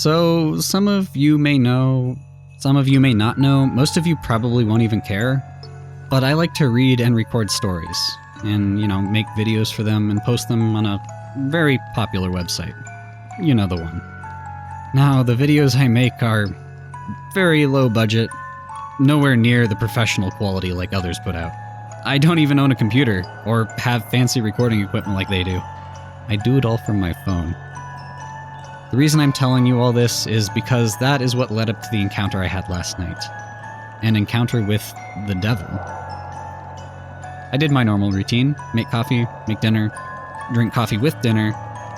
So, some of you may know, some of you may not know, most of you probably won't even care, but I like to read and record stories, and, make videos for them and post them on a very popular website. You know the one. Now, the videos I make are very low budget, nowhere near the professional quality like others put out. I don't even own a computer, or have fancy recording equipment like they do. I do it all from my phone. The reason I'm telling you all this is because that is what led up to the encounter I had last night. An encounter with the devil. I did my normal routine: make coffee, make dinner, drink coffee with dinner,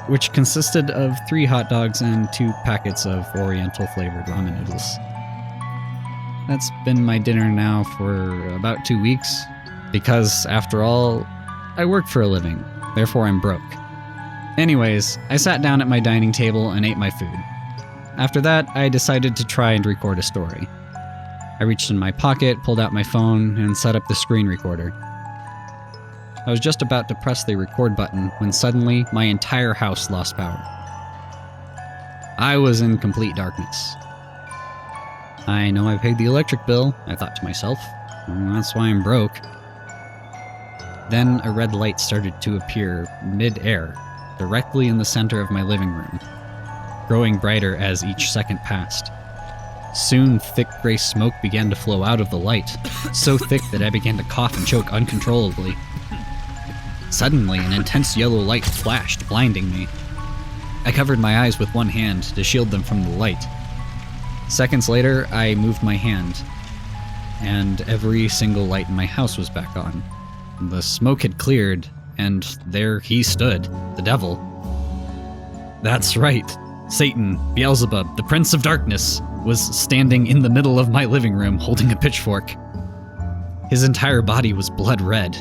which consisted of 3 hot dogs and 2 packets of Oriental-flavored ramen noodles. That's been my dinner now for about 2 weeks, because, after all, I work for a living, therefore I'm broke. Anyways, I sat down at my dining table and ate my food. After that, I decided to try and record a story. I reached in my pocket, pulled out my phone, and set up the screen recorder. I was just about to press the record button when suddenly my entire house lost power. I was in complete darkness. I know I paid the electric bill, I thought to myself. That's why I'm broke. Then a red light started to appear mid-air, directly in the center of my living room, growing brighter as each second passed. Soon, thick gray smoke began to flow out of the light, so thick that I began to cough and choke uncontrollably. Suddenly, an intense yellow light flashed, blinding me. I covered my eyes with one hand to shield them from the light. Seconds later, I moved my hand, and every single light in my house was back on. The smoke had cleared, and there he stood, the devil. That's right. Satan, Beelzebub, the Prince of Darkness, was standing in the middle of my living room holding a pitchfork. His entire body was blood red.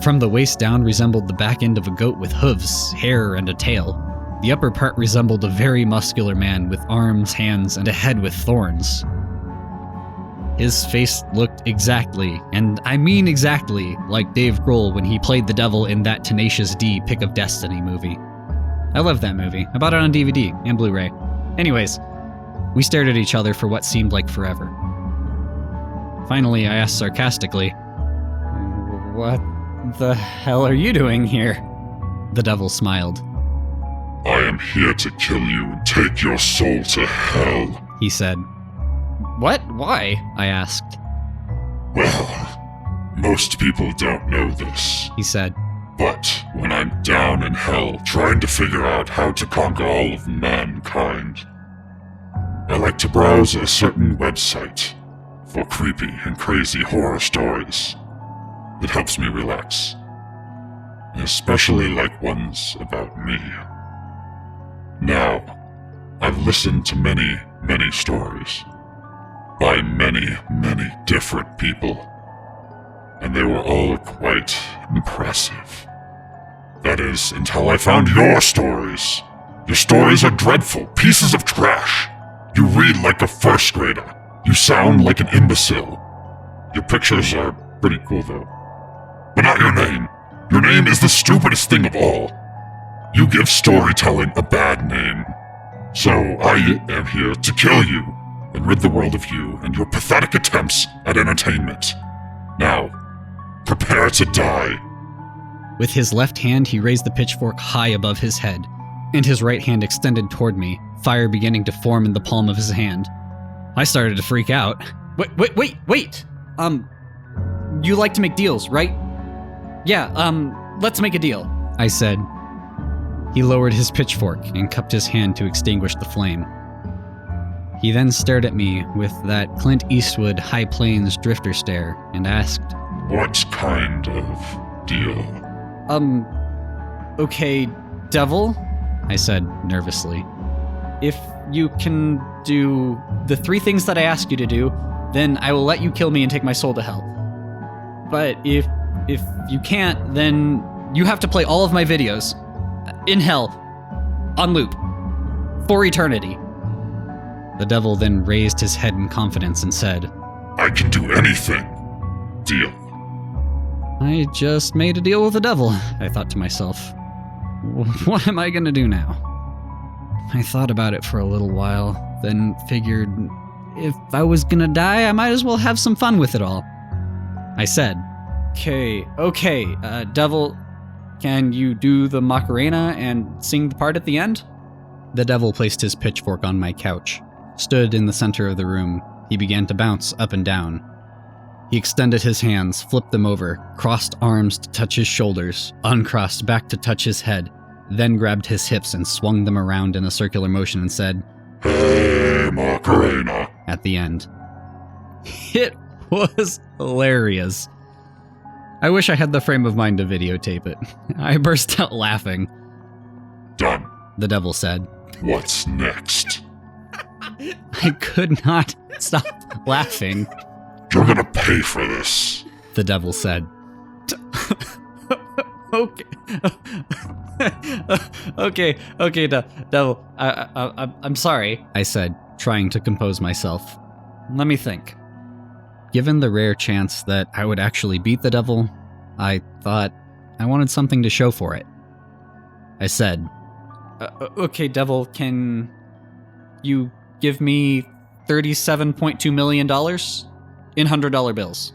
From the waist down resembled the back end of a goat with hooves, hair, and a tail. The upper part resembled a very muscular man with arms, hands, and a head with thorns. His face looked exactly, and I mean exactly, like Dave Grohl when he played the devil in that Tenacious D Pick of Destiny movie. I love that movie. I bought it on DVD and Blu-ray. Anyways, we stared at each other for what seemed like forever. Finally, I asked sarcastically, "What the hell are you doing here?" The devil smiled. "I am here to kill you and take your soul to hell," he said. "What? Why?" I asked. "Well, most people don't know this," he said. "But when I'm down in hell trying to figure out how to conquer all of mankind, I like to browse a certain website for creepy and crazy horror stories. It helps me relax. I especially like ones about me. Now, I've listened to many, many stories by many, many different people, and they were all quite impressive. That is, until I found your stories. Your stories are dreadful, pieces of trash. You read like a first grader. You sound like an imbecile. Your pictures are pretty cool though. But not your name. Your name is the stupidest thing of all. You give storytelling a bad name. So I am here to kill you and rid the world of you and your pathetic attempts at entertainment. Now, prepare to die." With his left hand, he raised the pitchfork high above his head, and his right hand extended toward me, fire beginning to form in the palm of his hand. I started to freak out. Wait! You like to make deals, right? Yeah, let's make a deal, I said. He lowered his pitchfork and cupped his hand to extinguish the flame. He then stared at me with that Clint Eastwood High Plains drifter stare and asked, "What kind of deal?" Okay, devil, I said nervously. "If you can do the 3 things that I ask you to do, then I will let you kill me and take my soul to hell. But if you can't, then you have to play all of my videos in hell, on loop, for eternity." The devil then raised his head in confidence and said, "I can do anything. Deal." I just made a deal with the devil, I thought to myself. What am I gonna do now? I thought about it for a little while, then figured if I was gonna die, I might as well have some fun with it all. I said, okay, Devil, can you do the Macarena and sing the part at the end? The Devil placed his pitchfork on my couch, stood in the center of the room. He began to bounce up and down. He extended his hands, flipped them over, crossed arms to touch his shoulders, uncrossed back to touch his head, then grabbed his hips and swung them around in a circular motion and said, "Hey, Macarena," at the end. It was hilarious. I wish I had the frame of mind to videotape it. I burst out laughing. "Done," the Devil said. "What's next?" I could not stop laughing. "You're gonna pay for this," the Devil said. Okay. okay, Devil. I'm sorry, I said, trying to compose myself. Let me think. Given the rare chance that I would actually beat the Devil, I thought I wanted something to show for it. I said, okay, Devil, can you give me $37.2 million in $100 bills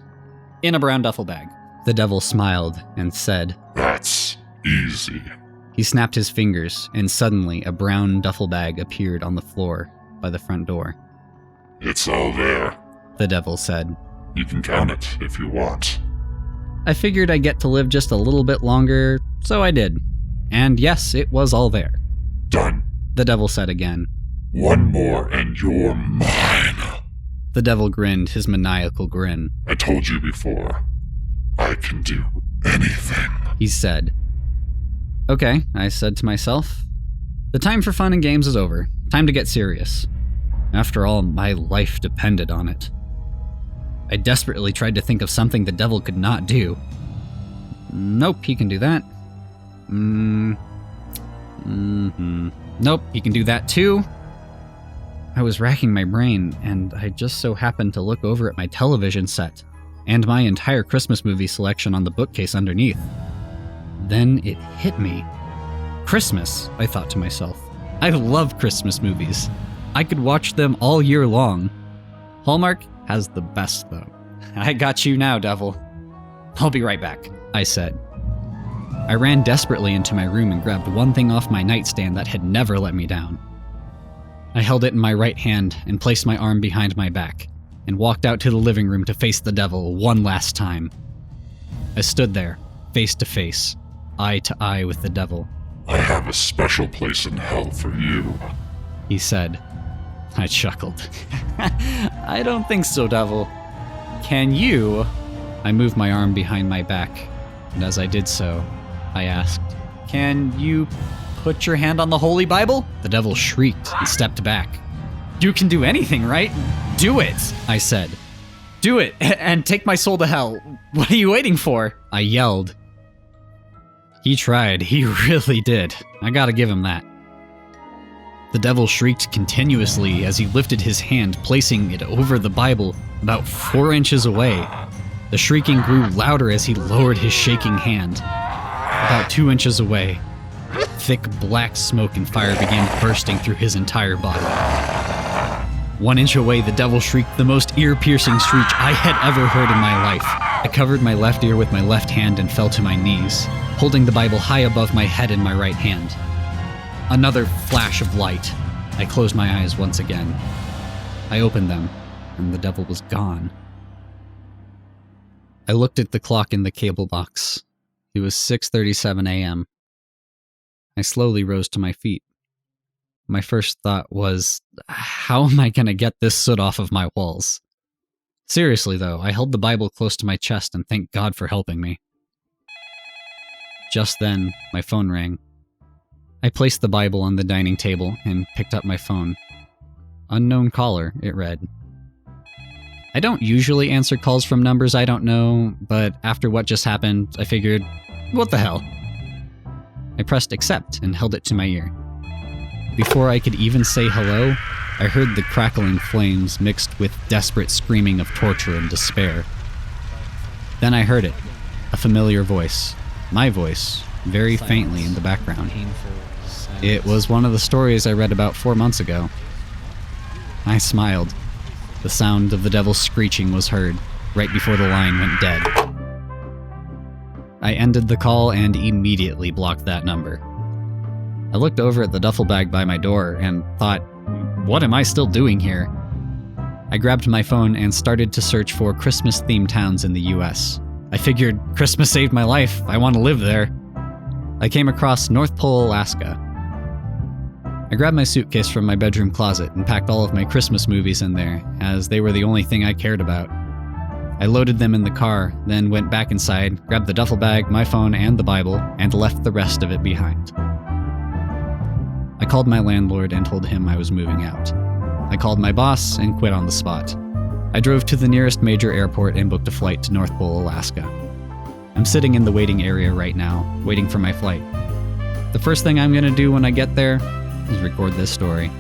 in a brown duffel bag? The Devil smiled and said, "That's easy." He snapped his fingers, and suddenly a brown duffel bag appeared on the floor by the front door. "It's all there. The Devil said. You can count it if you want." I figured I'd get to live just a little bit longer, so I did. And yes, it was all there. "Done." The Devil said again. "One more and you're mine." The Devil grinned his maniacal grin. "I told you before, I can do anything," he said. Okay, I said to myself. The time for fun and games is over. Time to get serious. After all, my life depended on it. I desperately tried to think of something the Devil could not do. Nope, he can do that. Nope, he can do that too. I was racking my brain, and I just so happened to look over at my television set and my entire Christmas movie selection on the bookcase underneath. Then it hit me. Christmas, I thought to myself. I love Christmas movies. I could watch them all year long. Hallmark has the best, though. I got you now, Devil. I'll be right back, I said. I ran desperately into my room and grabbed one thing off my nightstand that had never let me down. I held it in my right hand and placed my arm behind my back and walked out to the living room to face the Devil one last time. I stood there, face to face, eye to eye with the Devil. "I have a special place in hell for you," he said. I chuckled. I don't think so, Devil. Can you? I moved my arm behind my back, and as I did so, I asked, "Can you put your hand on the Holy Bible?" The Devil shrieked and stepped back. "You can do anything, right? Do it," I said. "Do it, and take my soul to hell. What are you waiting for?" I yelled. He tried, he really did. I gotta give him that. The Devil shrieked continuously as he lifted his hand, placing it over the Bible about 4 inches away. The shrieking grew louder as he lowered his shaking hand. About 2 inches away, thick black smoke and fire began bursting through his entire body. 1 inch away, the Devil shrieked the most ear-piercing screech I had ever heard in my life. I covered my left ear with my left hand and fell to my knees, holding the Bible high above my head in my right hand. Another flash of light. I closed my eyes once again. I opened them, and the Devil was gone. I looked at the clock in the cable box. It was 6:37 a.m. I slowly rose to my feet. My first thought was, how am I going to get this soot off of my walls? Seriously, though, I held the Bible close to my chest and thanked God for helping me. Just then, my phone rang. I placed the Bible on the dining table and picked up my phone. Unknown caller, it read. I don't usually answer calls from numbers I don't know, but after what just happened, I figured, what the hell? I pressed accept and held it to my ear. Before I could even say hello, I heard the crackling flames mixed with desperate screaming of torture and despair. Then I heard it, a familiar voice, my voice, very faintly in the background. It was one of the stories I read about 4 months ago. I smiled. The sound of the devil screeching was heard, right before the line went dead. I ended the call and immediately blocked that number. I looked over at the duffel bag by my door and thought, what am I still doing here? I grabbed my phone and started to search for Christmas-themed towns in the US. I figured, Christmas saved my life, I want to live there. I came across North Pole, Alaska. I grabbed my suitcase from my bedroom closet and packed all of my Christmas movies in there, as they were the only thing I cared about. I loaded them in the car, then went back inside, grabbed the duffel bag, my phone, and the Bible, and left the rest of it behind. I called my landlord and told him I was moving out. I called my boss and quit on the spot. I drove to the nearest major airport and booked a flight to North Pole, Alaska. I'm sitting in the waiting area right now, waiting for my flight. The first thing I'm gonna do when I get there is record this story.